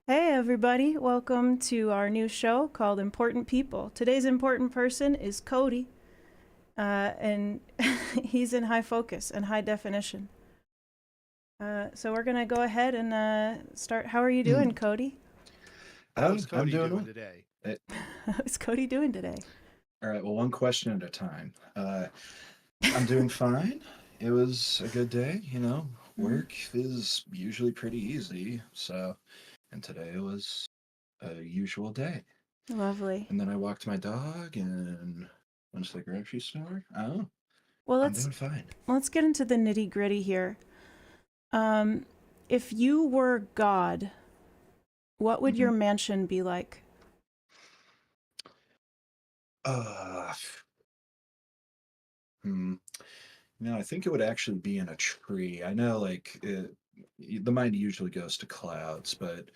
Hey, everybody. Welcome to our new show called Important People. Today's important person is Cody, and he's in high focus and high definition. So we're going to go ahead and start. How are you doing, Mm. Cody? Oh, How's I'm Cody doing doing well. today? How's Cody doing today? All right, well, one question at a time. I'm doing fine. It was a good day, you know. Mm, Work is usually pretty easy, so, and today was a usual day. lovely. And then I walked my dog and went to the grocery store. Oh, Well, I'm let's doing fine. let's get into the nitty gritty here. Um, if you were God, what would hmm your mansion be like? Uh, hmm. No, I think it would actually be in a tree. I know, the mind usually goes to clouds, but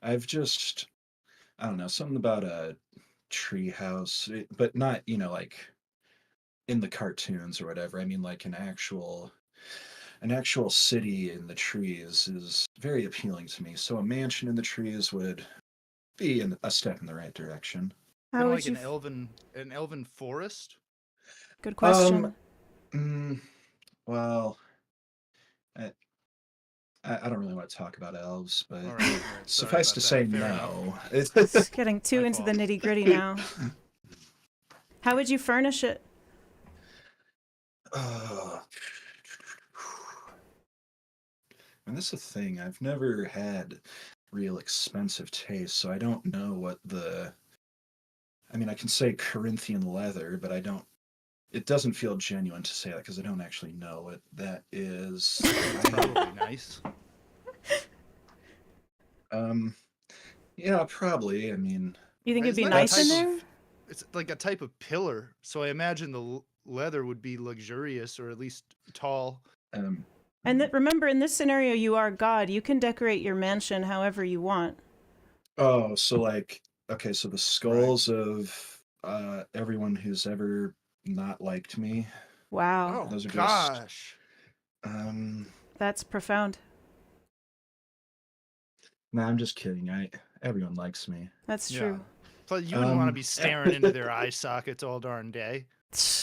I've just I don't know, something about a tree house, but not, like in the cartoons or whatever. I mean, like an actual city in the trees is very appealing to me. So a mansion in the trees would be a step in the right direction. How Kind of would like you? an elven forest. Good Um, question. mm, well, I, I don't really want to talk about elves, but All right. Sorry suffice to about that. say, Fair enough. no. It's getting too My into the fault. nitty gritty now. How would you furnish it? uh, And this is the thing, I've never had real expensive taste, so I don't know what I mean, I can say Corinthian leather, but I don't, it doesn't feel genuine to say that because I don't actually know what that is. It's probably nice. Um, yeah, probably. I mean, You think it'd It's be like a nice in type that's, of there? it's like a type of pillar. So I imagine the leather would be luxurious or at least tall. um, And hmm. remember, in this scenario, you are God. You can decorate your mansion however you want. Oh, so okay, so the Right. skulls of everyone who's ever not liked me, Wow, Oh those are just, gosh. um, that's profound. nah, I'm just kidding. Everyone likes me. That's Yeah. true. Plus, you wouldn't want to Um, be staring into their eye sockets all darn day,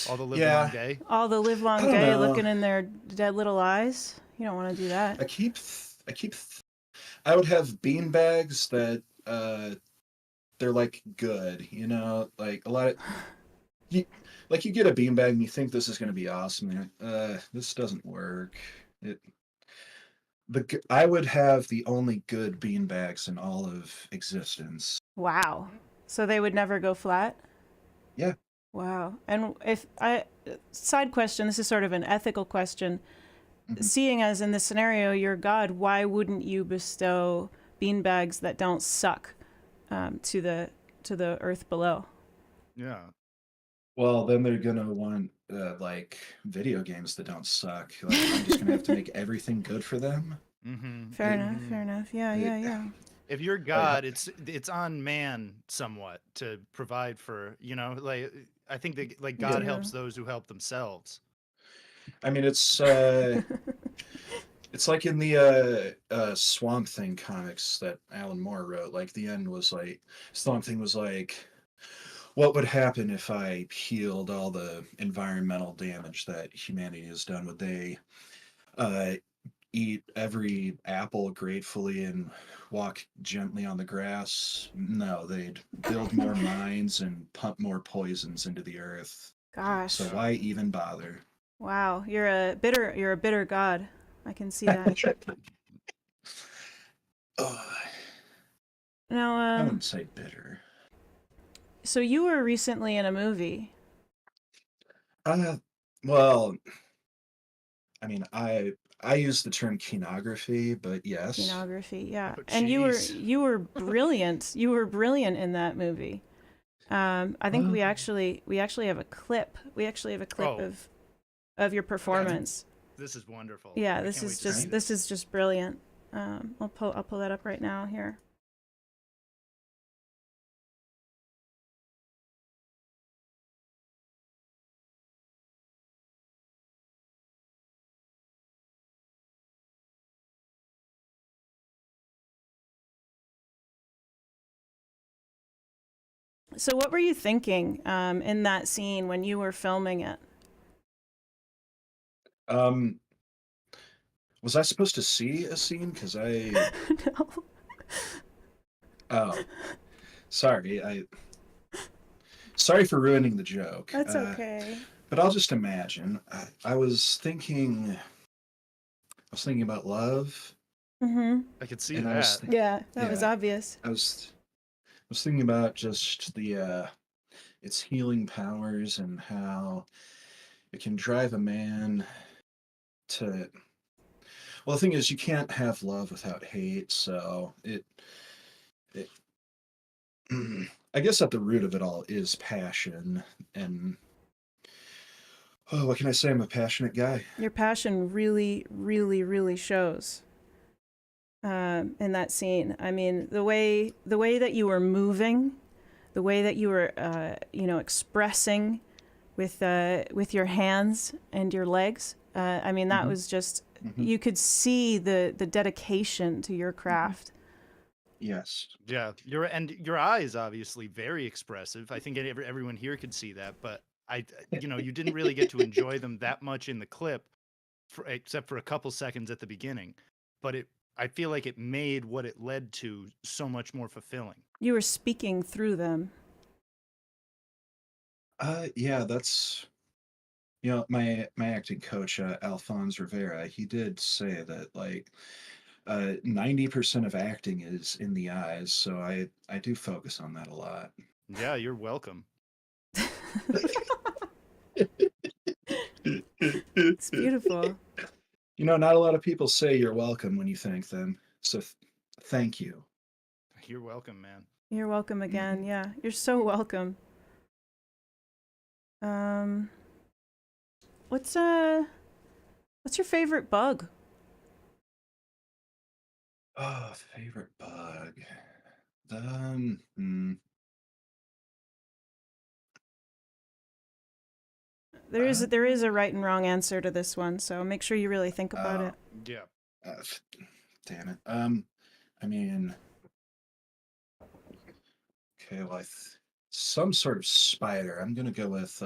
all the live long yeah, day. All the live I long don't day know. looking in their dead little eyes. You don't want to do that. I would have bean bags that they're like good, like a lot of you like you get a bean bag and you think this is going to be awesome. And you're like, this doesn't work. It I would have the only good bean bags in all of existence. Wow. So they would never go flat? Yeah. Wow. And if I, side question, this is sort of an ethical question. hmm Seeing as in this scenario you're God, why wouldn't you bestow beanbags that don't suck to the earth below? Yeah. Well, then they're gonna want like video games that don't suck. Like I'm just gonna have to make everything good for them. Mm-hmm. Fair It, enough. Mm-hmm. Fair enough. Yeah. it, Yeah. Yeah. If you're like, God, it's on man somewhat to provide for, like I think that like You God yeah. helps do. those who help themselves. I mean, it's like in the Swamp Thing comics that Alan Moore wrote. Like the end was like Swamp Thing was like, what would happen if I healed all the environmental damage that humanity has done? Would they uh, eat every apple gratefully and walk gently on the grass? No, they'd build more mines and pump more poisons into the earth. So Gosh. Yeah. why even bother? Wow. You're a bitter God. I can see that. Ugh, Now, I wouldn't say bitter. so you were recently in a movie. Uh, well, I mean, I use the term kenography, but yes. Kenography, yeah. Oh, And you were jeez. you were brilliant. You were brilliant in that movie. I think Uh, we actually have a clip. We actually have a clip Oh, of your okay. performance. this is wonderful. Yeah, I this can't is wait to see just Okay. this is this. just brilliant. I'll pull that up right now here. So what were you thinking in that scene when you were filming it? Um, was I supposed to see a scene? Because I No, oh, sorry, sorry for ruining the joke. that's okay. But I'll just imagine. I was thinking about love, Mm-hmm. I could see and that. Yeah, that was yeah, obvious. I was thinking about just the its healing powers and how it can drive a man to. Well, the thing is, you can't have love without hate, so it I guess at the root of it all is passion, and oh, what can I say? I'm a passionate guy. Your passion really, really, really shows in that scene. I mean, the way that you were moving, the way that you were, expressing with your hands and your legs. I mean, that Hmm. was just Hmm. you could see the dedication to your Hmm. craft. Yes. Yeah, your eyes obviously very expressive. I think everyone here could see that, but you didn't really get to enjoy them that much in the clip, except for a couple seconds at the beginning. But I feel like it made what it led to so much more fulfilling. You were speaking through them. Yeah, that's my acting coach, Alphonse Rivera. He did say that like 90% of acting is in the eyes, so I do focus on that a lot. Yeah, you're welcome. It's beautiful. Not a lot of people say you're welcome when you thank them, so thank you. You're welcome, man. You're welcome again. Hmm. Yeah, you're so welcome. Um, what's uh, what's your favorite bug? Oh, favorite bug. Um, hmm, There is a right and wrong answer to this one, so make sure you really think about uh, it. Yeah. uh, damn it. I mean, okay, well, some sort of spider. I'm gonna go with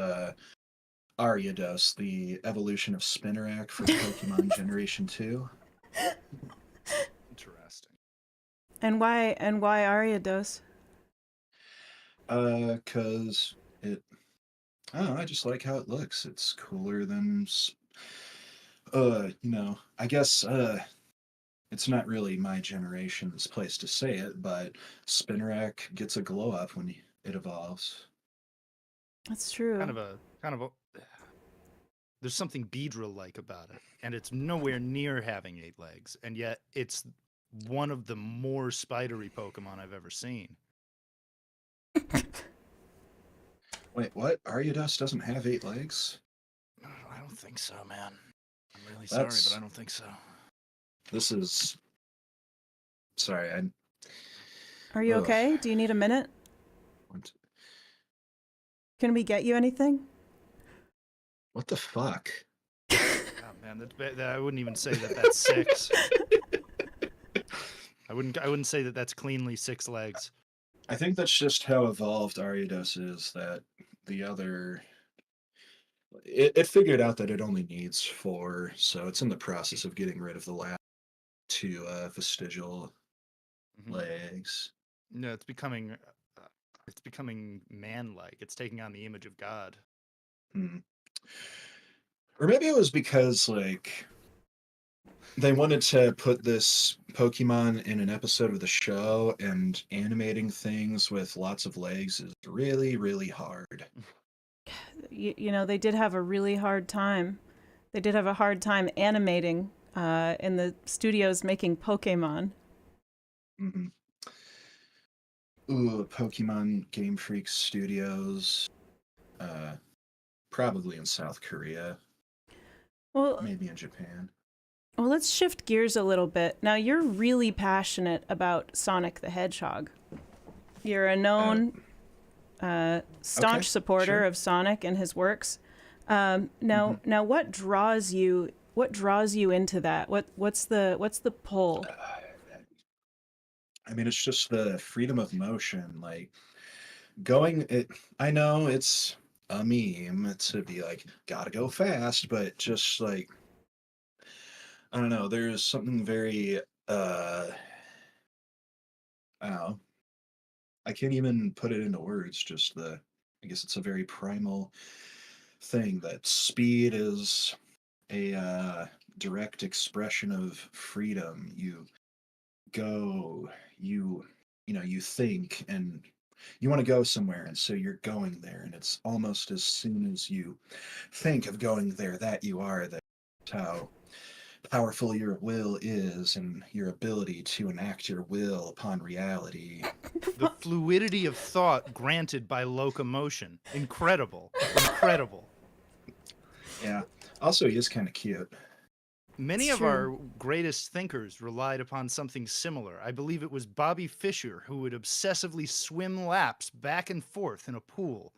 Ariados, the evolution of Spinarak from Pokemon Generation 2. Interesting. And why Ariados? Cause it I don't know, I just like how it looks. It's cooler than I guess it's not really my generation's place to say it, but Spinarak gets a glow up when it evolves. That's true. Kind of a there's something Beedrill like about it, and it's nowhere near having 8 legs, and yet it's one of the more spidery Pokemon I've ever seen. Wait, what? Ariados doesn't have 8 legs? I don't think so, man. I'm really sorry, but I That's don't think so. this is sorry, Are you ugh. okay? Do you need a minute? Can we get you anything? What the fuck? Oh, man, I wouldn't even say that that's 6. I wouldn't say that that's cleanly 6 legs. I think that's just how evolved Ariados is, that the other it figured out that it only needs 4, so it's in the process of getting rid of the last 2 vestigial Mhm. legs. No, it's becoming man-like. It's taking on the image of God. Hmm. Or maybe it was because like they wanted to put this Pokemon in an episode of the show, and animating things with lots of legs is really, really hard. They did have a really hard time. They did have a hard time animating in the studios making Pokemon. Hmm. Ooh, Pokemon Game Freak Studios, uh, probably in South Korea, Well, maybe in Japan. well, let's shift gears a little bit. Now, you're really passionate about Sonic the Hedgehog. You're a Uh, known staunch okay, supporter sure. of Sonic and his works. Hmm. Now, what draws you? What draws you into that? What's the pull? I mean, it's just the freedom of motion. Like going it I know it's a meme to be like gotta go fast, but just like I don't know, there's something very I don't know, I can't even put it into words, just the I guess it's a very primal thing that speed is a direct expression of freedom. You go, you you think and you want to go somewhere and so you're going there and it's almost as soon as you think of going there that you are there. How powerful your will is and your ability to enact your will upon reality. The fluidity of thought granted by locomotion. Incredible. Incredible. Yeah. Also, he is kind of cute. Many It's of true. our greatest thinkers relied upon something similar. I believe it was Bobby Fischer who would obsessively swim laps back and forth in a pool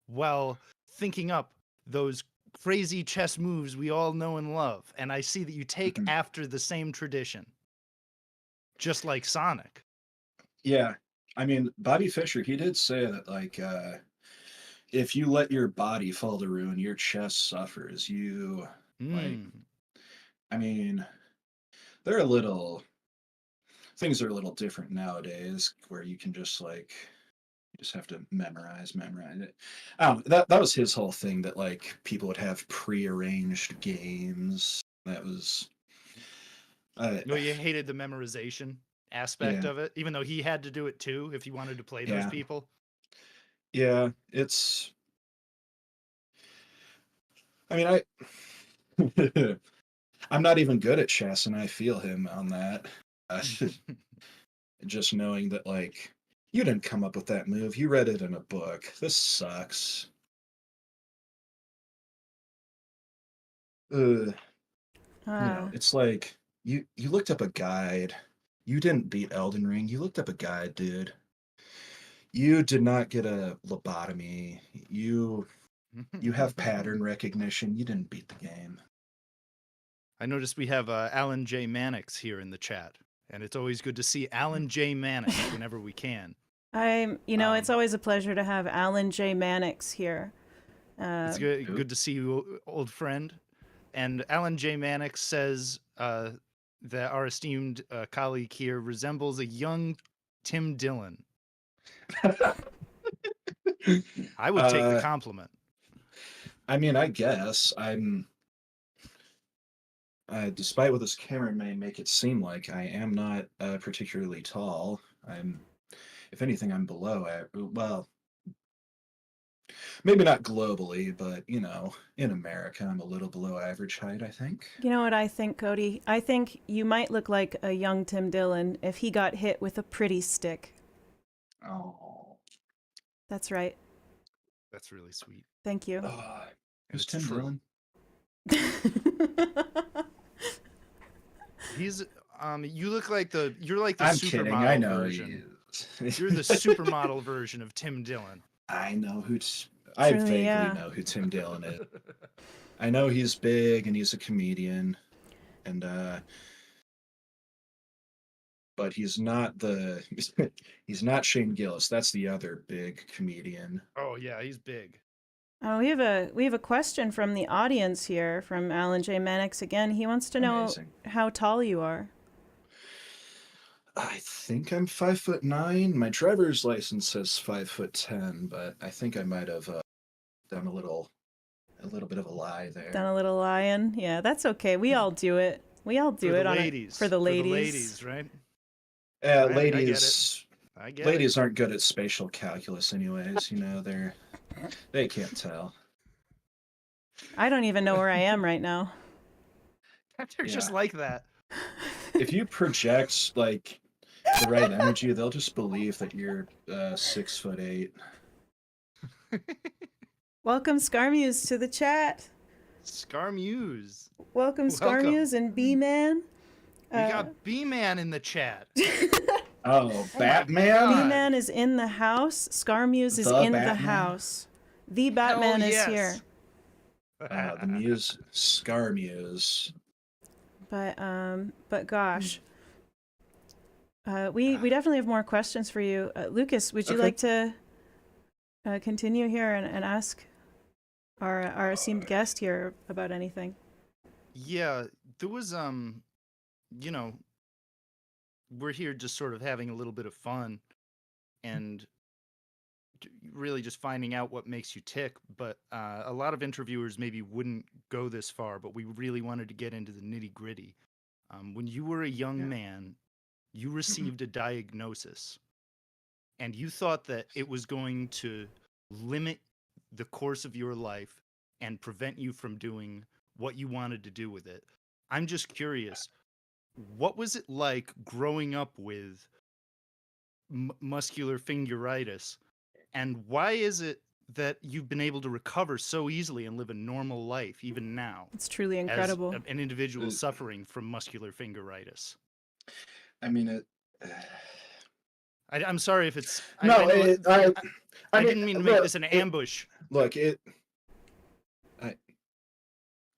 while thinking up those crazy chess moves we all know and love. And I see that you take Mhm. after the same tradition, just like Sonic. Yeah. I mean, Bobby Fischer, he did say that, like, if you let your body fall to ruin, your chest suffers. Like, Hmm. I mean, they're a little, things are a little different nowadays where you can just, like, you just have to memorize it. That was his whole thing that, like, people would have prearranged games. That was, uh, No, you hated the memorization aspect yeah, of it, even though he had to do it too if he wanted to play those yeah, people. yeah. I mean, I, I'm not even good at chess, and I feel him on that. Uh, just knowing that, like, you didn't come up with that move. You read it in a book. This sucks. Uh, Ah, it's like you looked up a guide. You didn't beat Elden Ring. You looked up a guide, dude. You did not get a lobotomy. You have pattern recognition. You didn't beat the game. I noticed we have Alan J. Mannix here in the chat, and it's always good to see Alan J. Mannix whenever we can. it's Um, always a pleasure to have Alan J. Mannix here. it's Uh, good, Who? good to see you, old friend. And Alan J. Mannix says that our esteemed colleague here resembles a young Tim Dillon. I would take the uh, compliment. I mean, I guess despite what this camera may make it seem like, I am not particularly tall. If anything, I'm below. Well, maybe not globally, but in America, I'm a little below average height, I think. you know what I think, Cody? I think you might look like a young Tim Dillon if he got hit with a pretty stick. Oh, That's right. That's really sweet. Thank you. And who's it's Tim true. Dillon? He's you look like you're like the I'm kidding. I supermodel know version. he is. You're the supermodel version of Tim Dillon. I know who. I Truly, vaguely yeah. know who Tim Dillon is. I know he's big and he's a comedian, and but he's not the he's not Shane Gillis. That's the other big comedian. Oh yeah, he's big. We have a question from the audience here from Alan J. Mannix again. He wants to know Amazing. how tall you are. I think I'm 5'9". My driver's license says 5'10", but I think I might have done a little bit of a lie Done there. a little lying. Yeah, that's okay. We all do it. We all For do the it on it ladies. for the For the ladies. ladies, right? I get it. Ladies, I get it. ladies aren't good at spatial calculus, anyways. They can't tell. I don't even know where I am right now. They're Yeah, just like that. if you project like the right energy, they'll just believe that you're 6'8". Welcome Scarmuse to the chat. Scarmuse. Welcome Welcome. Scarmuse and B-Man. We got B-Man in the chat. Oh, my Batman! God. B-Man is in the house. Scarmuse is The in the Batman? house. The Hell Batman is yes. here. The Muse, Scar Muse. But gosh. We definitely have more questions for you. Lucas, would you Okay. like to continue here and ask our esteemed guest here about anything. Yeah, there was you know, we're here just sort of having a little bit of fun and really just finding out what makes you tick. But a lot of interviewers maybe wouldn't go this far, but we really wanted to get into the nitty gritty. When you were a young Yeah. man, you received a diagnosis and you thought that it was going to limit the course of your life and prevent you from doing what you wanted to do with it. I'm just curious, what was it like growing up with muscular fingeritis, and why is it that you've been able to recover so easily and live a normal life even now It's truly as incredible. an individual Uh, suffering from muscular fingeritis? I mean, it. I'm sorry if it's. No, I know. I I mean, didn't mean to make this an ambush. look, I,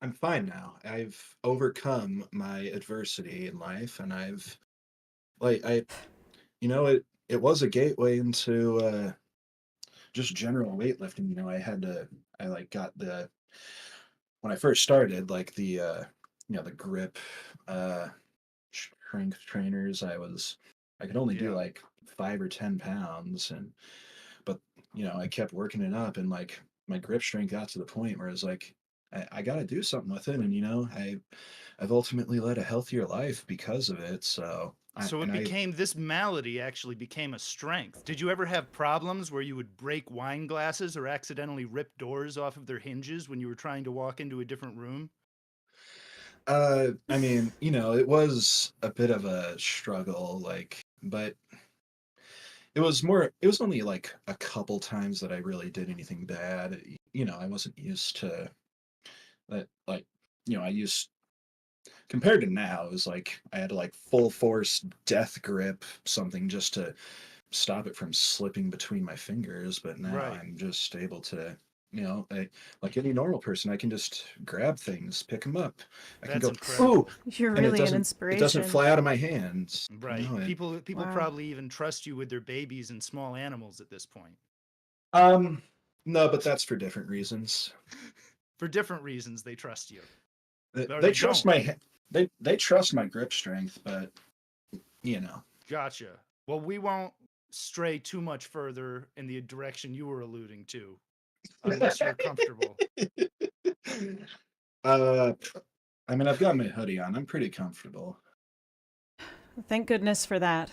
I'm fine now. I've overcome my adversity in life, and it was a gateway into just general weightlifting. I like got the when I first started, like the grip, uh, strength trainers. I could only do Yeah. like 5 or 10 pounds, but I kept working it up, and like my grip strength got to the point where it's like I got to do something with it, and I've ultimately led a healthier life because of it. So So this malady actually became a strength. Did you ever have problems where you would break wine glasses or accidentally rip doors off of their hinges when you were trying to walk into a different room? I mean, it was a bit of a struggle, like, but it was only like a couple times that I really did anything bad. I wasn't used to that, like, I used compared to now, it was like I had to like full force death grip something just to stop it from slipping between my fingers. But now Right. I'm just able to, like any normal person, I can just grab things, pick them up. I can That's go, ooh, incredible. You're and really an it doesn't inspiration. fly out of my hands. Right. And People Wow. probably even trust you with their babies and small animals at this point. um, no, but that's for different reasons. For different reasons they trust you. Or They they trust don't. they trust my grip strength, but you know. Gotcha. Well, we won't stray too much further in the direction you were alluding to, unless you're comfortable. uh, I mean, I've got my hoodie on. I'm pretty comfortable. Thank goodness for that.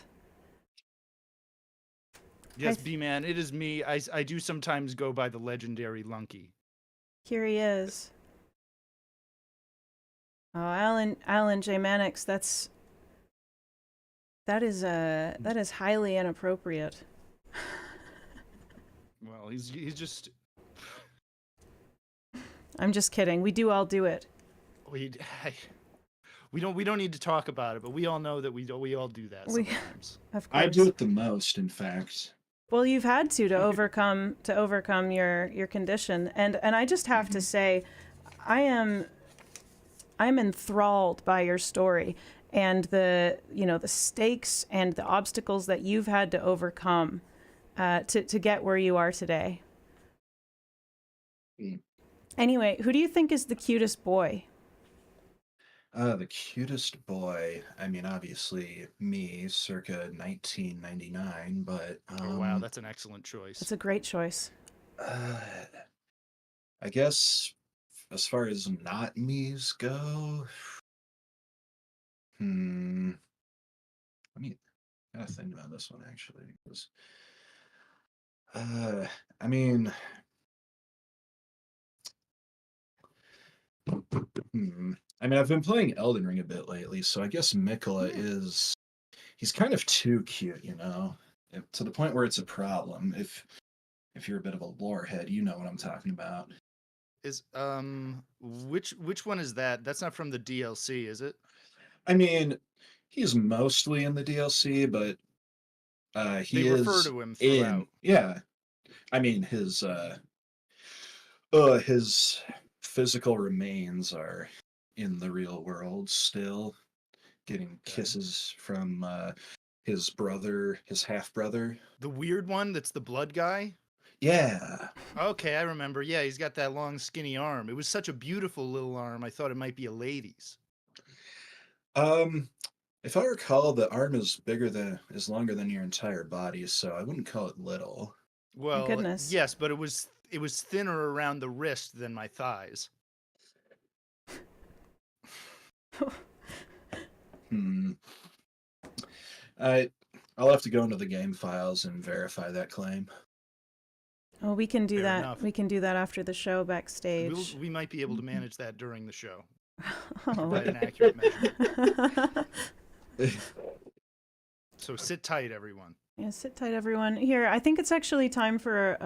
Yes, B-Man, it is me. I do sometimes go by the legendary Lunky. Here he is. Oh, Alan J. Mannix, that is highly inappropriate. Well, he's just I'm just kidding. We do all do it. we we don't need to talk about it, but we all know that we all do that sometimes. Of course. I do it the most, in fact. Well, you've had to overcome your condition, and I just have to say, I'm enthralled by your story and the stakes and the obstacles that you've had to overcome to get where you are today. Mm. Anyway, who do you think is the cutest boy? The cutest boy. I mean, obviously me, circa 1999. But Oh wow, that's an excellent choice. That's a great choice. I guess as far as not me's go, let me gotta think about this one actually. Because, I mean, I've been playing Elden Ring a bit lately, so I guess Mikola he's kind of too cute, to the point where it's a problem. If you're a bit of a lore head, you know what I'm talking about. Is which one is that? That's not from the DLC, is it? I mean, he's mostly in the DLC, but They he refer is to him in, throughout. yeah. I mean, his physical remains are in the real world still, getting Okay. kisses from his brother, his half brother. The weird one that's the blood guy? Yeah. Okay, I remember. Yeah, he's got that long, skinny arm. It was such a beautiful little arm. I thought it might be a lady's. Um, if I recall, the arm is longer than your entire body, so I wouldn't call it little. My Well, goodness. yes, but it was thinner around the wrist than my thighs. Hmm. I I'll have to go into the game files and verify that claim. Oh, we can do Fair that. enough. We can do that after the show backstage. We might be able to manage that during the show. Oh. Provide an accurate measurement. So sit tight, everyone. Yeah, sit tight, everyone. Here, I think it's actually time for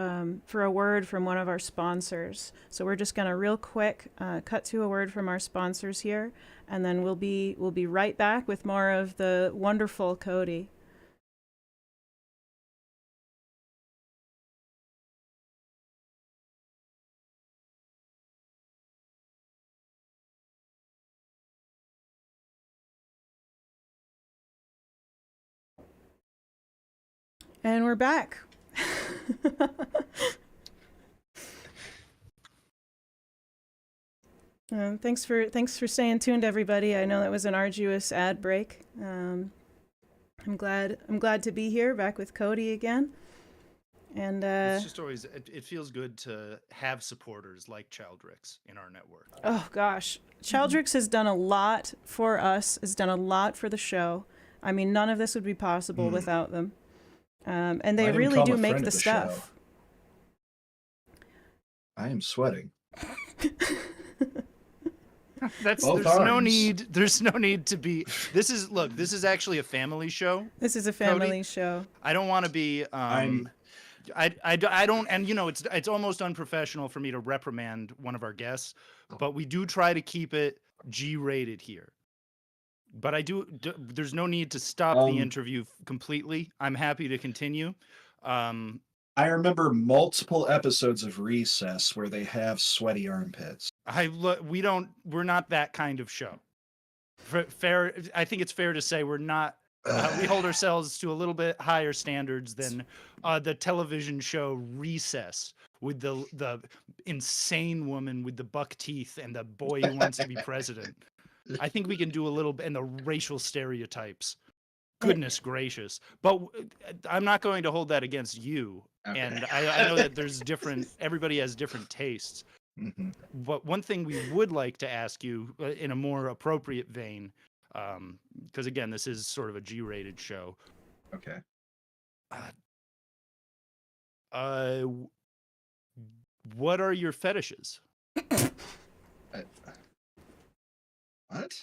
a word from one of our sponsors. So we're just gonna real quick cut to a word from our sponsors here, and then we'll be right back with more of the wonderful Cody. And we're back. Thanks for staying tuned, everybody. I know that was an arduous ad break. I'm glad to be here, back with Cody again. And It's just always it feels good to have supporters like Childrix in our network. oh gosh, Childrix has done a lot for us. Has done a lot for the show. I mean, none of this would be possible without them. And they Might even really call do him a make friend the of the stuff. I am sweating. There's Both no arms. need to be. This is actually a family show. This is a family show. I don't want to be I don't, and it's almost unprofessional for me to reprimand one of our guests, but we do try to keep it G-rated here. But there's no need to stop the interview completely. I'm happy to continue. I remember multiple episodes of Recess where they have sweaty armpits. We're not that kind of show. Fair, I think it's fair to say we're not. We hold ourselves to a little bit higher standards than the television show Recess with the insane woman with the buck teeth and the boy who wants to be president. I think we can do a little bit, and the racial stereotypes. Goodness gracious. But I'm not going to hold that against you. Okay. And I know that everybody has different tastes. Mm-hmm. But one thing we would like to ask you in a more appropriate vein, because again, this is sort of a G-rated show. Okay. What are your fetishes? What?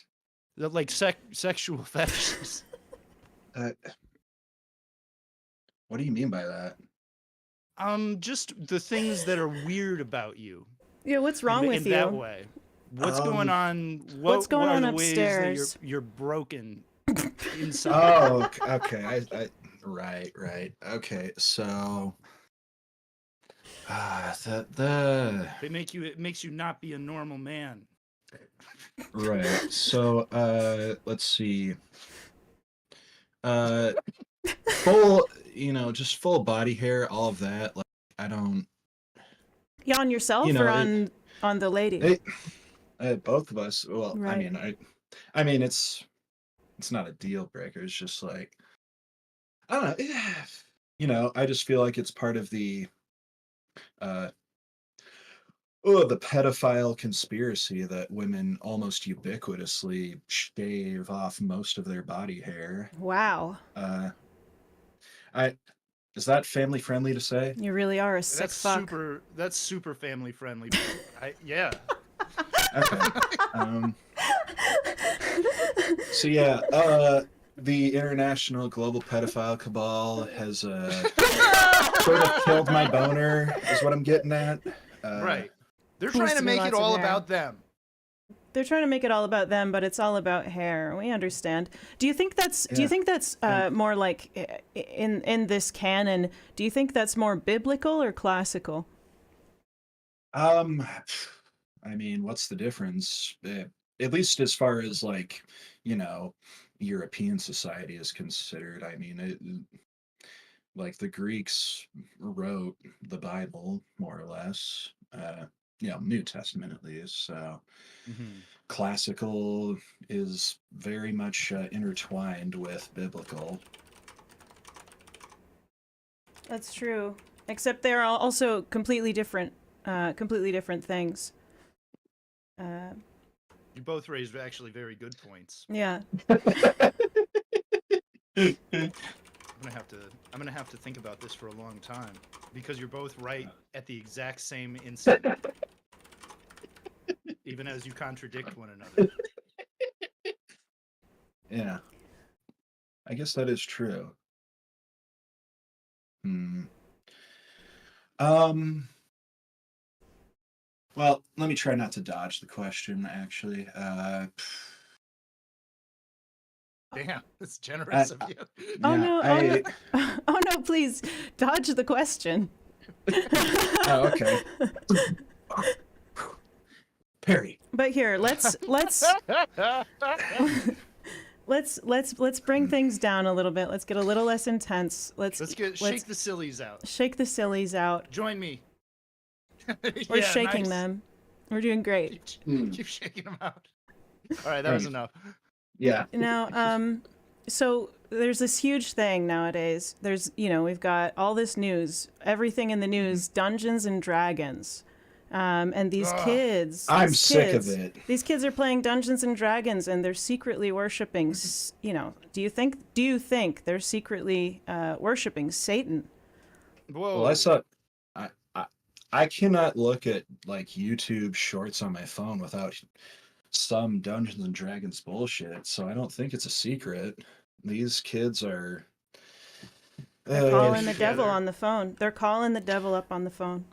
Like sexual fetishes. What do you mean by that? Just the things that are weird about you. Yeah, what's wrong with in you? that way? What's going on? What's going on are the ways upstairs? that you're broken inside? Oh, okay. Right. Okay, so It makes you not be a normal man. right. So let's see. Full, just full body hair, all of that. Like I don't. Yeah, on yourself or on the lady? Both of us. Well, Right. I mean, it's not a deal breaker. It's just like I don't know. I just feel like it's part of the the pedophile conspiracy that women almost ubiquitously shave off most of their body hair. Wow. Is that family friendly to say? You really are a sick fuck. That's super family friendly. Yeah. Okay. So yeah, the international global pedophile cabal has sort of killed my boner, is what I'm getting at. Right. They're Needs trying to to be make lots it of all hair. about them. They're trying to make it all about them, but it's all about hair. We understand. Do you think that's more like in this canon? Do you think that's more biblical or classical? I mean, what's the difference? At least as far as like, European society is considered. I mean, like the Greeks wrote the Bible more or less. New Testament at least. So Mhm. classical is very much intertwined with biblical. That's true. Except they're also completely different things. You both raised actually very good points. Yeah. I'm gonna have to think about this for a long time because you're both right at the exact same instant, even as you contradict one another. Yeah, I guess that is true. Hmm. Um. Well, let me try not to dodge the question. Actually, Damn, that's I, generous of I- you. Oh yeah, no! Oh no! Oh no! Please dodge the question. Oh, okay. Perry. But here, let's bring things down a little bit. Let's get a little less intense. Shake the sillies out. Shake the sillies out. Join me. We're Yeah, shaking nice. them. We're doing great. Keep shaking them out. All right, that was enough. Yeah. Now, so there's this huge thing nowadays. We've got all this news, everything in the news, Dungeons and Dragons. And these Ugh. kids, I'm sick of it. These kids are playing Dungeons and Dragons, and they're secretly worshiping. Do you think they're secretly worshiping Satan? Whoa. Well, I cannot look at like YouTube shorts on my phone without some Dungeons and Dragons bullshit. So I don't think it's a secret. These kids are. They're calling the devil together. on the phone. They're calling the devil up on the phone.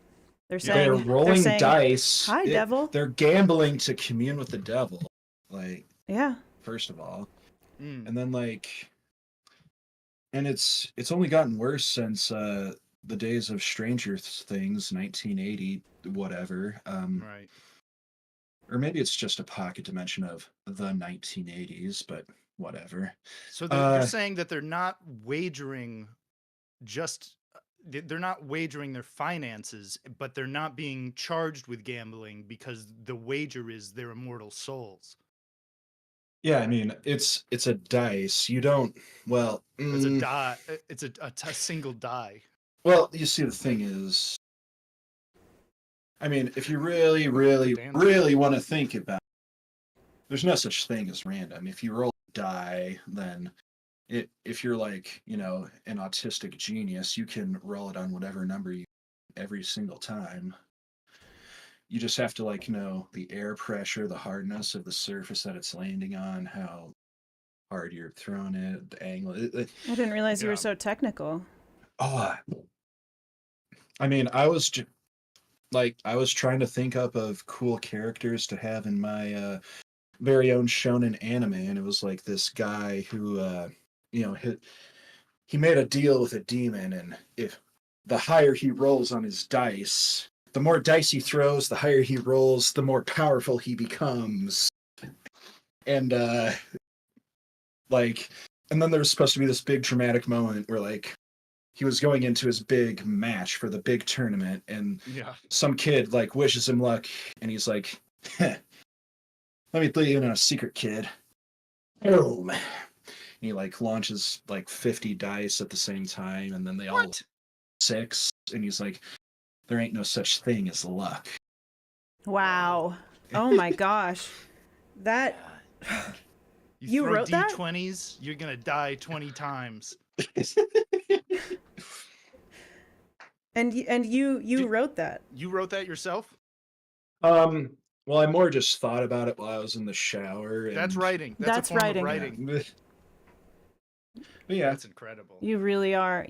They're They're saying, rolling saying, dice. "Hi, devil." They're gambling to commune with the devil. Like, Yeah. first of all, Mm. and then and it's only gotten worse since the days of Stranger Things, 1980, whatever. Right. Or maybe it's just a pocket dimension of the 1980s, but whatever. So you're saying that they're not wagering they're not wagering their finances, but they're not being charged with gambling because the wager is their immortal souls. Yeah, I mean, it's a dice. You don't. Well, It's a die. It's a single die. well, you see, the thing is, I mean, if you really, really, really want to think about it, there's no such thing as random. If you roll a die, then if you're like, an autistic genius, you can roll it on whatever number you every single time. You just have to know the air pressure, the hardness of the surface that it's landing on, how hard you're throwing it, the angle. I didn't realize you were so technical. Oh, I mean, I was I was trying to think up of cool characters to have in my very own shonen anime, and it was like this guy who, he made a deal with a demon, and if the higher he rolls on his dice, the more dice he throws, the higher he rolls, the more powerful he becomes. And and then there was supposed to be this big dramatic moment where he was going into his big match for the big tournament, and some kid wishes him luck, and he's like, "Heh, let me let you in on a secret, kid." Boom. And he launches 50 dice at the same time, and then they all 6, and he's like, "There ain't no such thing as luck." Wow. Oh my gosh. That you wrote that? D20s, you're gonna die 20 times. And you wrote that. You wrote that yourself? Well, I more just thought about it while I was in the shower. And... That's writing. That's a form of writing. Yeah. But yeah, that's incredible. You really are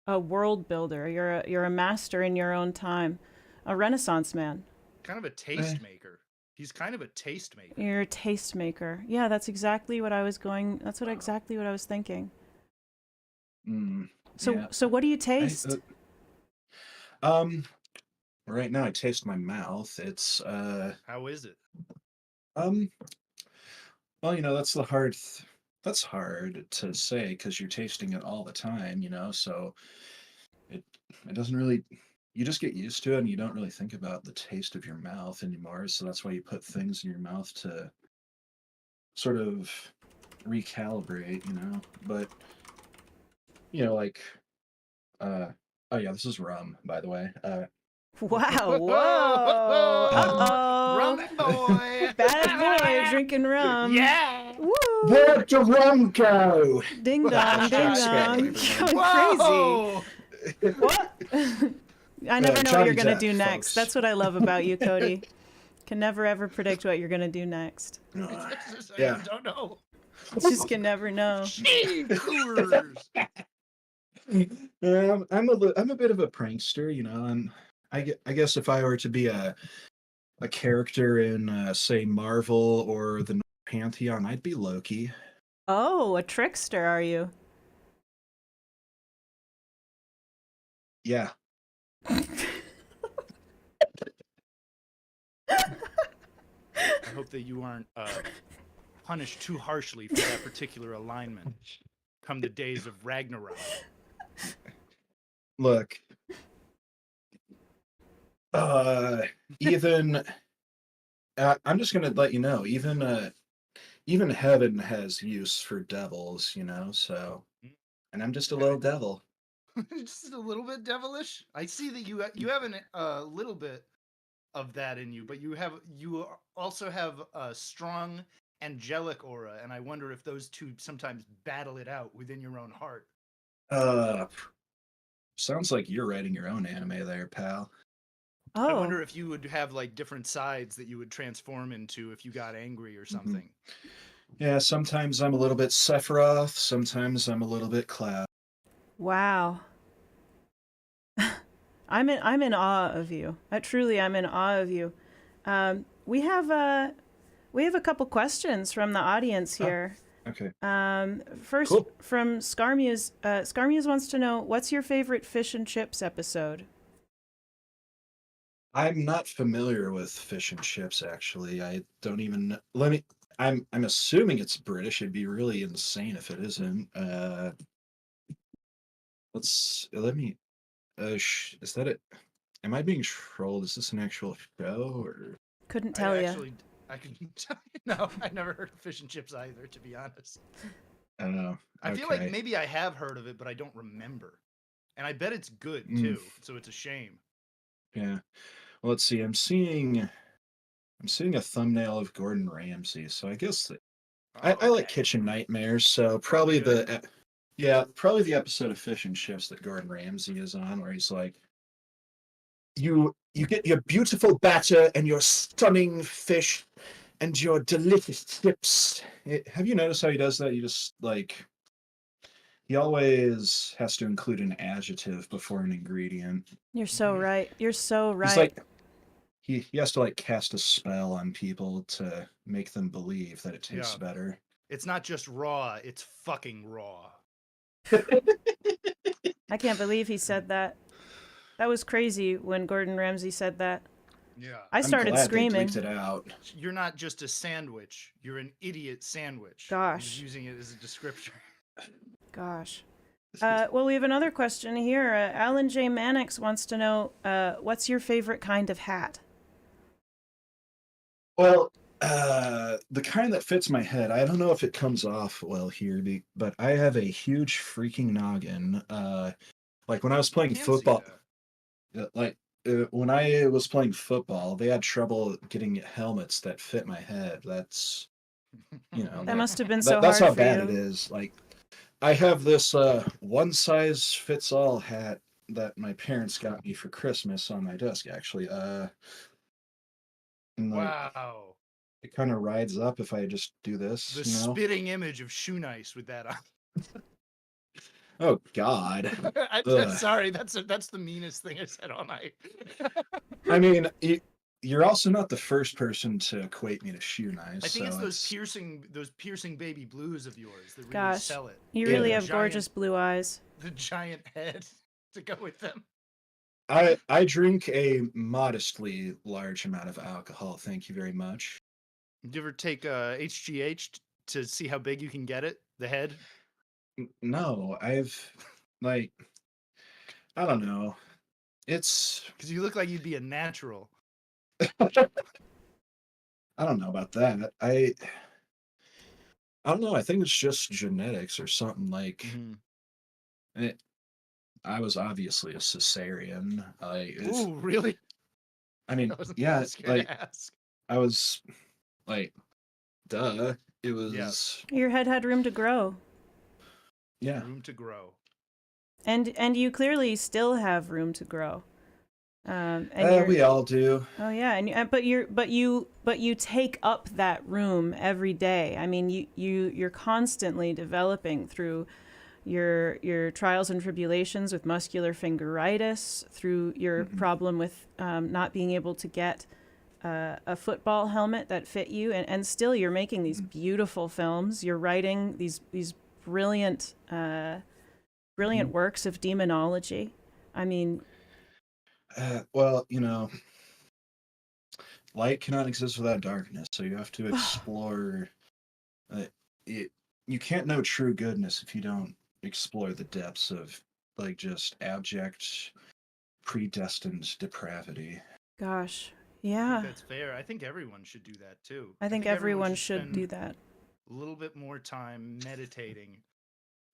a world builder. You're a master in your own time, a Renaissance man. Kind of a tastemaker. He's kind of a tastemaker. You're a tastemaker. Yeah, that's exactly what I was going. That's exactly what I was thinking. So what do you taste? Right now I taste my mouth. It's How is it? well, that's the hard that's hard to say because you're tasting it all the time, you know. So it it doesn't really. You just get used to it, and you don't really think about the taste of your mouth anymore. So that's why you put things in your mouth to sort of recalibrate, you know. But like uh oh yeah, this is rum, by the way. Wow, whoa. Um, Uh-oh. Rummy boy. Bad boy drinking rum. Yeah. Woo. where'd the rum go? Ding dong, ding Hashtag dong. spam, Going crazy. Whoa. What? I never know what Johnny you're going to Depp, do next. folks. That's what I love about you, Cody. Can never ever predict what you're going to do next. Yeah. I don't know. Just can never know. Coolers. I'm a bit of a prankster, you know. I guess if I were to be a character in say Marvel or the Pantheon, I'd be Loki. Oh, a trickster, are you? Yeah. I hope that you aren't punished too harshly for that particular alignment come the days of Ragnarok. Look. Even I'm just gonna let you know, even heaven has use for devils, you know, so and I'm just a little devil. Just a little bit devilish. I see that you have a little bit of that in you, but you also have a strong angelic aura, and I wonder if those two sometimes battle it out within your own heart. Uh Sounds like you're writing your own anime there, pal. I Oh, wonder if you would have like different sides that you would transform into if you got angry or something. Yeah, sometimes I'm a little bit Sephiroth, sometimes I'm a little bit Cloud. wow. I'm in awe of you. Truly, I'm in awe of you. We have a couple questions from the audience here. Okay. First Cool. from Scarmuse. Scarmuse wants to know, what's your favorite fish and chips episode? I'm not familiar with fish and chips actually. I don't even let me I'm assuming it's British. It'd be really insane if it isn't. Let me is that it? Am I being trolled? Is this an actual show or Couldn't tell you. I can tell you, no, I never heard of fish and chips either, to be honest. I don't know. I feel like maybe I have heard of it, but I don't remember. And I bet it's good too, so it's a shame. Yeah. Well, let's see. I'm seeing a thumbnail of Gordon Ramsay, so I guess I like kitchen nightmares, so probably probably the episode of Fish and Chips that Gordon Ramsay is on, where he's like, you get your beautiful batter and your stunning fish and your delicious chips. Have you noticed how he does that? You just like he always has to include an adjective before an ingredient. You're so right. You're so right. He's like he has to like cast a spell on people to make them believe that it tastes better. It's not just raw, it's fucking raw. I can't believe he said that. That was crazy when Gordon Ramsay said that. Yeah. I started screaming. They bleeped it out. You're not just a sandwich. You're an idiot sandwich. Gosh. He's using it as a description. Gosh. Well, we have another question here. Alan J. Mannix wants to know, what's your favorite kind of hat? Well, the kind that fits my head. I don't know if it comes off well here, but I have a huge freaking noggin. Like when I was playing football, when I was playing football, they had trouble getting helmets that fit my head. That's That must have been so that's hard how for bad you. it is. Like I have this one size fits all hat that my parents got me for Christmas on my desk actually. And, like, Wow. it kind of rides up if I just do this. The spitting image of Shoe Nice with that on. Oh God! I'm sorry. That's the meanest thing I said all night. I mean, you're also not the first person to equate me to Shoe Nice. I think so it's those piercing baby blues of yours that really Gosh, sell it. You really have gorgeous blue eyes. The giant head to go with them. I drink a modestly large amount of alcohol. Thank you very much. Do you ever take HGH to see how big you can get it? The head? No, I've like I don't know. It's Because you look like you'd be a natural. I don't know about that. I don't know. I think it's just genetics or something like Mhm. it, I was obviously a cesarean. Ooh, really? I mean, I was yeah, scared like to ask. I was like, duh. It Yeah, was, Your head had room to grow. yeah. room to grow. And you clearly still have room to grow. And you're We all do. Oh yeah, but you take up that room every day. I mean, you're constantly developing through your trials and tribulations with muscular fingeritis, through your Mhm. problem with not being able to get a football helmet that fit you, and still you're making these beautiful films. You're writing these brilliant brilliant Mhm. works of demonology. I mean, Well, light cannot exist without darkness, so you have to explore. Uh, it, you can't know true goodness if you don't explore the depths of like just abject, predestined depravity. gosh, I think yeah, that's fair. I think everyone should do that too. I I think think everyone everyone should should spend do that. a little bit more time meditating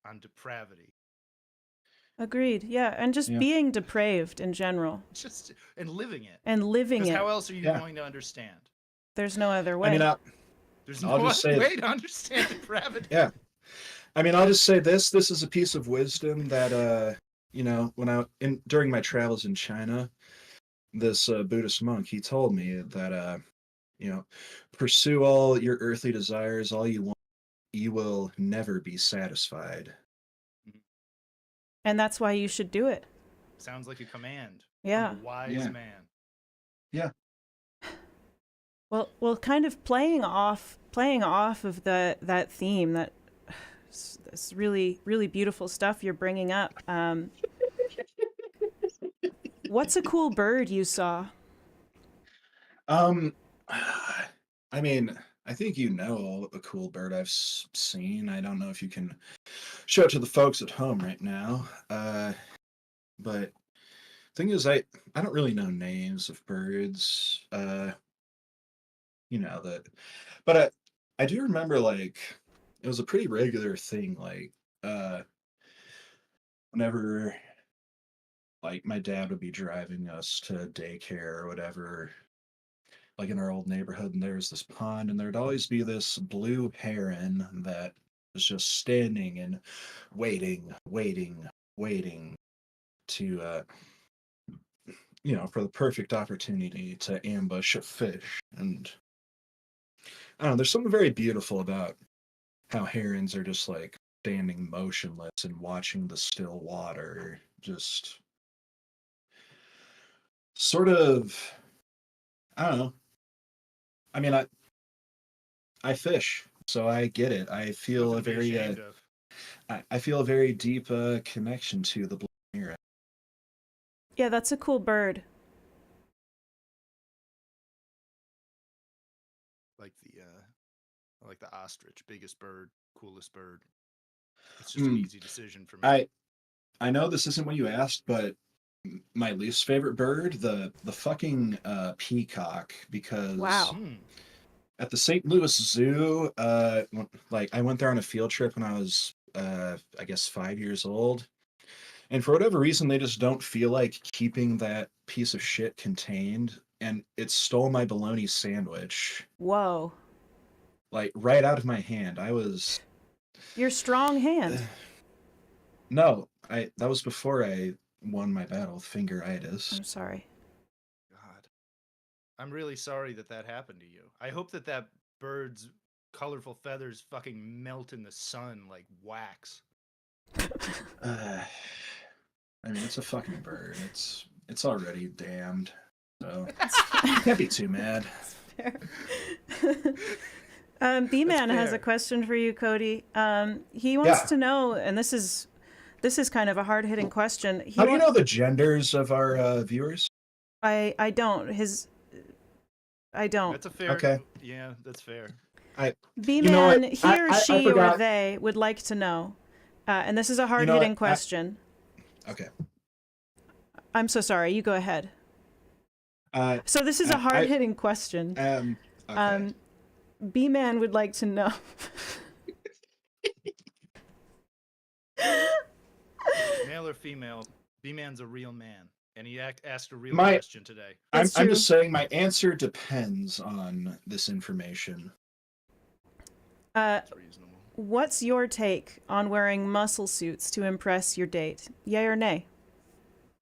on depravity. Agreed. Yeah, and just Yeah, being depraved in general Just and living it. and living Because it. how else are you yeah. going to understand? There's no other I mean, way. There's no I'll just other say, way to understand depravity. yeah. I mean, I'll just say this. This is a piece of wisdom that, when during my travels in China, this Buddhist monk, he told me that, you know, pursue all your earthly desires, all you want, you will never be satisfied. Mhm. And that's why you should do it. Sounds like a command from a Yeah. wise Yeah, man. yeah. Well, kind of playing off of that theme, that this really beautiful stuff you're bringing up. What's a cool bird you saw? Um, I mean, I think you know a cool bird I've seen. I don't know if you can show it to the folks at home right now. But thing is, I don't really know names of birds. That, but I do remember like it was a pretty regular thing. Like whenever like my dad would be driving us to daycare or whatever, like in our old neighborhood, and there was this pond, and there'd always be this blue heron that was just standing and waiting to for the perfect opportunity to ambush a fish. And I don't know, there's something very beautiful about how herons are just like standing motionless and watching the still water, just sort of, I don't know. I mean, I fish, so I get it. I feel Nothing a to be very ashamed of. I feel a very deep connection to the blue heron. Yeah, that's a cool bird. Like the ostrich, biggest bird, coolest bird. It's just an Mm, easy decision for me. I know this isn't what you asked, but my least favorite bird, the fucking peacock, because Wow. at the St. Louis Zoo, like I went there on a field trip when I was I guess 5 years old, and for whatever reason they just don't feel like keeping that piece of shit contained, and it stole my bologna sandwich Whoa. like right out of my hand. I was Your strong hand. no, I that was before I won my battle with fingeritis. I'm sorry. God, I'm really sorry that that happened to you. I hope that that bird's colorful feathers fucking melt in the sun like wax. Uh, I mean, it's a fucking bird. It's already damned, so can't be too mad. Fair. B-Man has a fair. question for you, Cody. He wants Yeah. to know, and this is kind of a hard-hitting question. How do you know the genders of our viewers? I don't. I don't. That's a fair. Okay. Yeah, that's fair. I B-Man, what? he or I she or forgot. they would like to know, and this is a You know hard-hitting what? question. Okay. I'm so sorry. You go ahead. Uh, So this is a I hard-hitting question. okay. B-Man would like to know. Male or female, B-Man's a real man, and he asked a real My question today. That's I'm true. just saying my answer depends on this information. It's reasonable. What's your take on wearing muscle suits to impress your date? Yay or nay?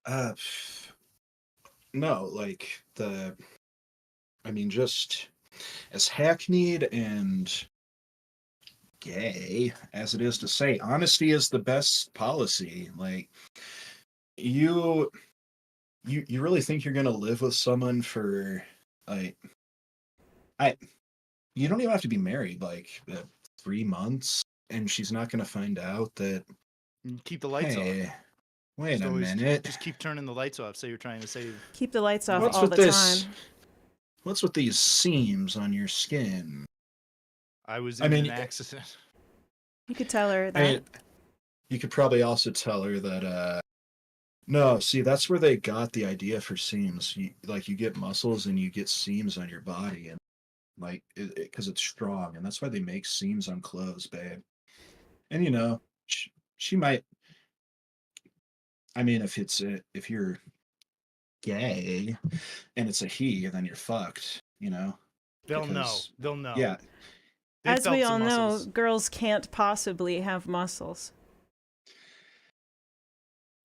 Uh, no, like I mean, just as hackneyed and gay as it is to say, honesty is the best policy. Like you, you really think you're gonna live with someone for like I you don't even have to be married like 3 months, and she's not gonna find out that Keep the lights hey, off. wait Just a always minute, just keep turning the lights off. Say you're trying to save. Keep the lights off what's all with the this? time. What's with these seams on your skin? I was I in an mean, accident. You could tell her I that. mean, you could probably also tell her that no, see, that's where they got the idea for seams. You get muscles and you get seams on your body, and like because it's strong, and that's why they make seams on clothes, babe. And she might. I mean, if you're gay and it's a he, then you're fucked. They'll know. Because They'll know. yeah, They As we felt all some know, muscles. girls can't possibly have muscles.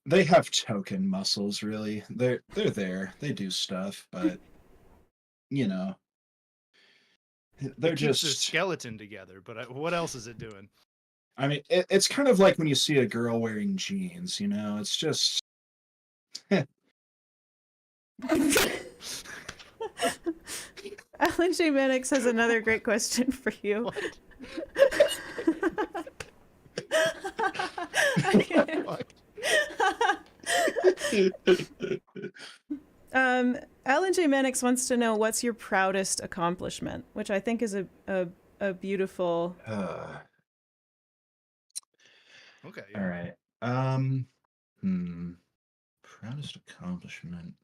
they have token muscles. Really, they're there. They do stuff, but you know, they're It keeps the just. skeleton together, but what else is it doing? I mean, it's kind of like when you see a girl wearing jeans. It's just. Alan J. Mannix has another great question for you. What? I can't- Alan J. Mannix wants to know what's your proudest accomplishment, which I think is a beautiful. Okay. All Yeah. right. Proudest accomplishment.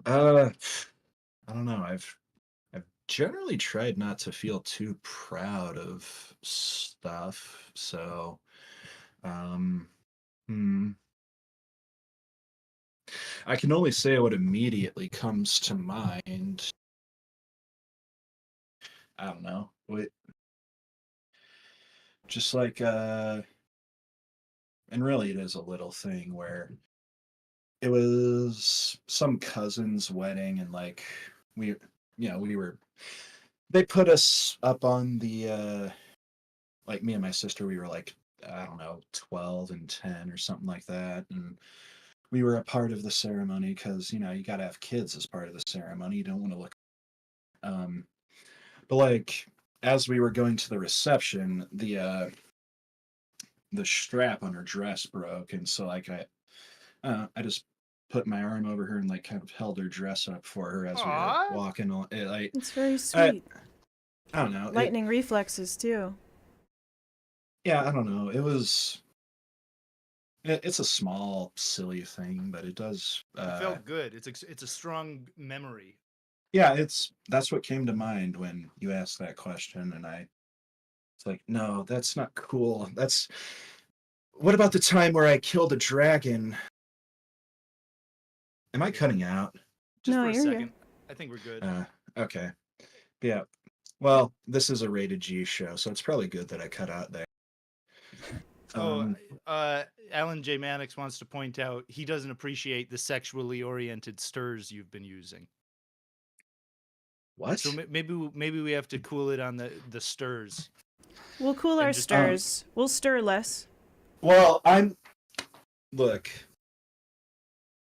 I don't know. I've generally tried not to feel too proud of stuff. So, um, hmm. I can only say what immediately comes to mind. I don't know. Just like and really it is a little thing where it was some cousin's wedding, and like we we were they put us up on the like me and my sister, we were like, I don't know, 12 and 10 or something like that, and we were a part of the ceremony because you got to have kids as part of the ceremony. You don't want to look um but like as we were going to the reception, the strap on her dress broke, and so like I just put my arm over her and like kind of held her dress up for her as we were Aw. walking on it. Like It's very I, sweet. I don't know. Lightning reflexes too. Yeah, I don't know. It's a small, silly thing, but it does. It felt good. It's a strong memory. Yeah, that's what came to mind when you asked that question, and it's like, no, that's not cool. That's what about the time where I killed a dragon? Am I cutting out? Just No, for a you're second. here. I think we're good. Okay. Yeah. Well, this is a rated G show, so it's probably good that I cut out there. Oh, Alan J. Mannix wants to point out he doesn't appreciate the sexually oriented stirs you've been using. What? So maybe we have to cool it on the stirs. We'll cool And our just- stirs. We'll stir less. Well, look.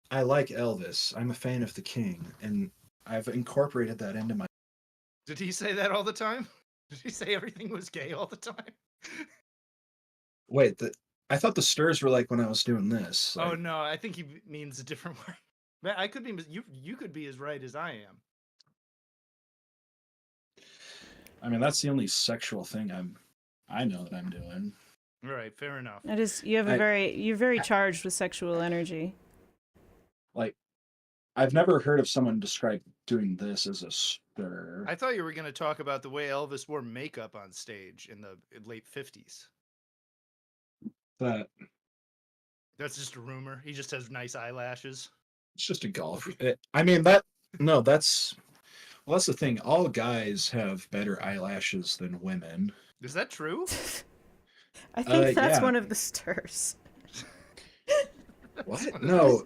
I like Elvis. I'm a fan of the King, and I've incorporated that into my. Did he say that all the time? Did he say everything was gay all the time? Wait, I thought the stirs were like when I was doing this. Oh Like, no, I think he means a different word. Man, I could be you could be as right as I am. I mean, that's the only sexual thing I know that I'm doing. All right, fair enough. It is. You're very charged with sexual energy. Like, I've never heard of someone describe doing this as a stir. I thought you were going to talk about the way Elvis wore makeup on stage in the late 50s. That That's just a rumor. He just has nice eyelashes. it's just a golf. I mean that no, that's well, that's the thing. All guys have better eyelashes than women. Is that true? I think that's yeah. one of the stirs. What? No.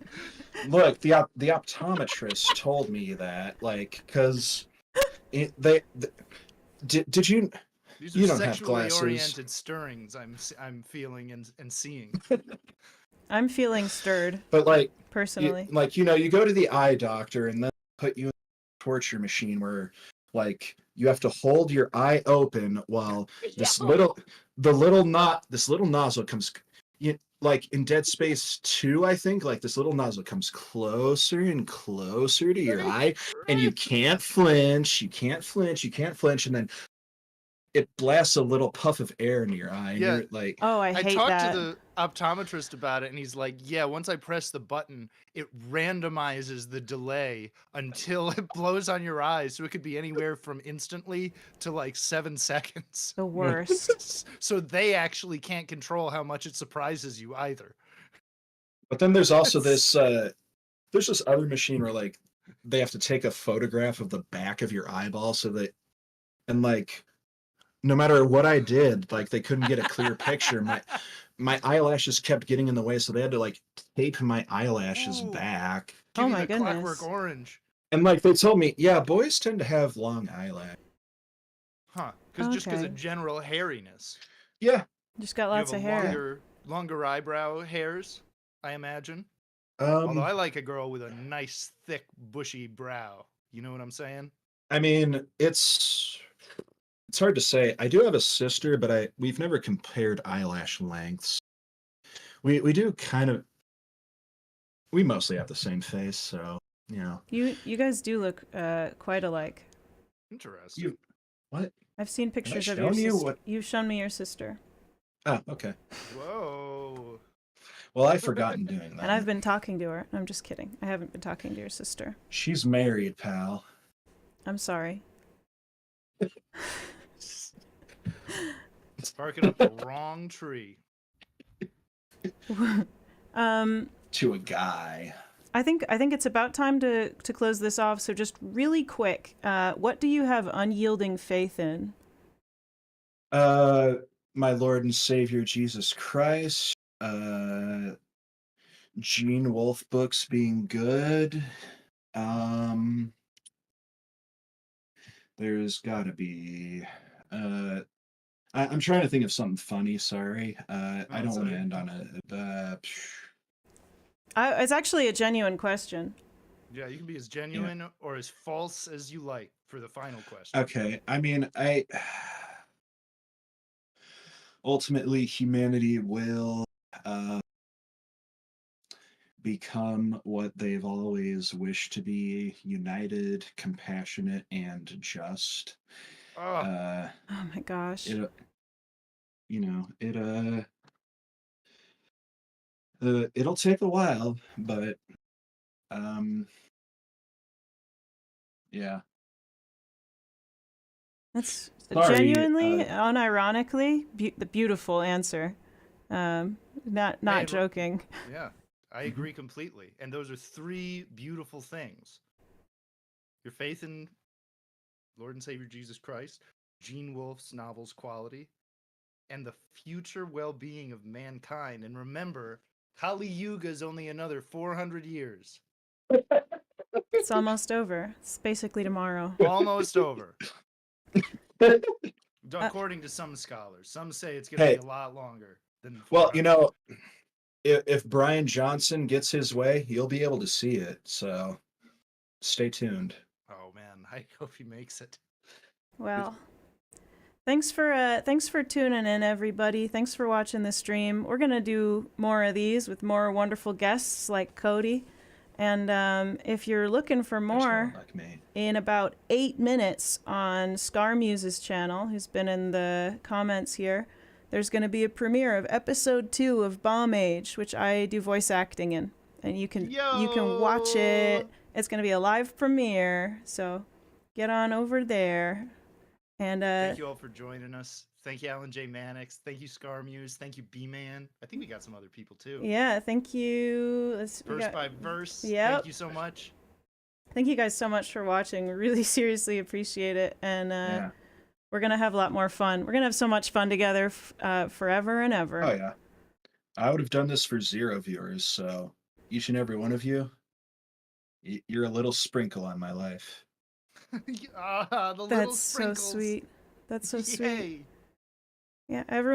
Look, the optometrist told me that, like, because did you? These You are don't have sexually glasses. oriented stirrings I'm feeling and seeing. I'm feeling stirred But like, personally. you go to the eye doctor and then put you in a torture machine where, like, you have to hold your eye open while this little nozzle comes. Like in Dead Space 2, I think, like this little nozzle comes closer and closer to your eye, and you can't flinch, and then it blasts a little puff of air into your eye, and Yeah. you're like, Oh, I I hate talked that. to the optometrist about it, and he's like, yeah, once I press the button, it randomizes the delay until it blows on your eyes. So it could be anywhere from instantly to like 7 seconds. The worst. So they actually can't control how much it surprises you either. but then there's also this other machine where like they have to take a photograph of the back of your eyeball so that, and like no matter what I did, like they couldn't get a clear picture. My eyelashes kept getting in the way, so they had to like tape my eyelashes Ooh. back. Give Oh you my the Clockwork goodness. Orange. And like they told me, yeah, boys tend to have long eyelashes. Huh. Just because Okay. of general hairiness. Yeah. Just got You lots have of a hair. longer eyebrow hairs, I imagine. Although I Um, like a girl with a nice, thick, bushy brow. You know what I'm saying? I mean, it's hard to say. I do have a sister, but we've never compared eyelash lengths. We do kind of. We mostly have the same face, so you know. You guys do look quite alike. Interesting. You what? I've seen pictures of shown your you sister. what- You've shown me your sister, Oh, okay. Whoa. Well, I've forgotten doing and I've that. been talking to her. I'm just kidding. I haven't been talking to your sister. She's married, pal. I'm sorry. Barking up the wrong tree. To a guy. I think it's about time to close this off. So just really quick, what do you have unyielding faith in? My Lord and Savior Jesus Christ. Gene Wolfe books being good. There's gotta be. I'm trying to think of something funny. Sorry. I don't it's want to all right. end on a. It's actually a genuine question. Yeah, you can be as genuine or as false as you like for the final question. Okay. I mean, ultimately humanity will become what they've always wished to be: united, compassionate, and just. Oh, Oh my gosh. It it'll take a while, but yeah. That's Sorry, genuinely, unironically, the beautiful answer. Not Man, joking. yeah, I agree completely. And those are 3 beautiful things: your faith in Lord and Savior Jesus Christ, Gene Wolfe's novels quality, and the future well-being of mankind. And remember, Kali Yuga is only another 400 years. It's almost over. It's basically tomorrow. Almost over. According to some scholars. Some say it's going to Hey. be a lot longer than Well, 400. if Brian Johnson gets his way, you'll be able to see it. So stay tuned. Oh man, I hope he makes it. Well, thanks for tuning in, everybody. Thanks for watching the stream. We're gonna do more of these with more wonderful guests like Cody. And if you're looking for There's no one more, like me. in about 8 minutes on Scar Muse's channel, who's been in the comments here, there's going to be a premiere of episode 2 of Bomb Age, which I do voice acting in, and you can watch it. It's going to be a live premiere, so get on over there. And thank you all for joining us. Thank you, Alan J. Mannix. Thank you, Scar Muse. Thank you, B-Man. I think we got some other people too. Yeah, thank you. Verse by Verse. Yep. Thank you so much. Thank you guys so much for watching. We really seriously appreciate it. And we're going to have a lot more fun. We're going to have so much fun together forever and ever. Oh, yeah. I would have done this for 0 viewers, so each and every one of you, you're a little sprinkle on my life. The little That's sprinkles. so sweet. That's so Yay. sweet. Yeah, everyone.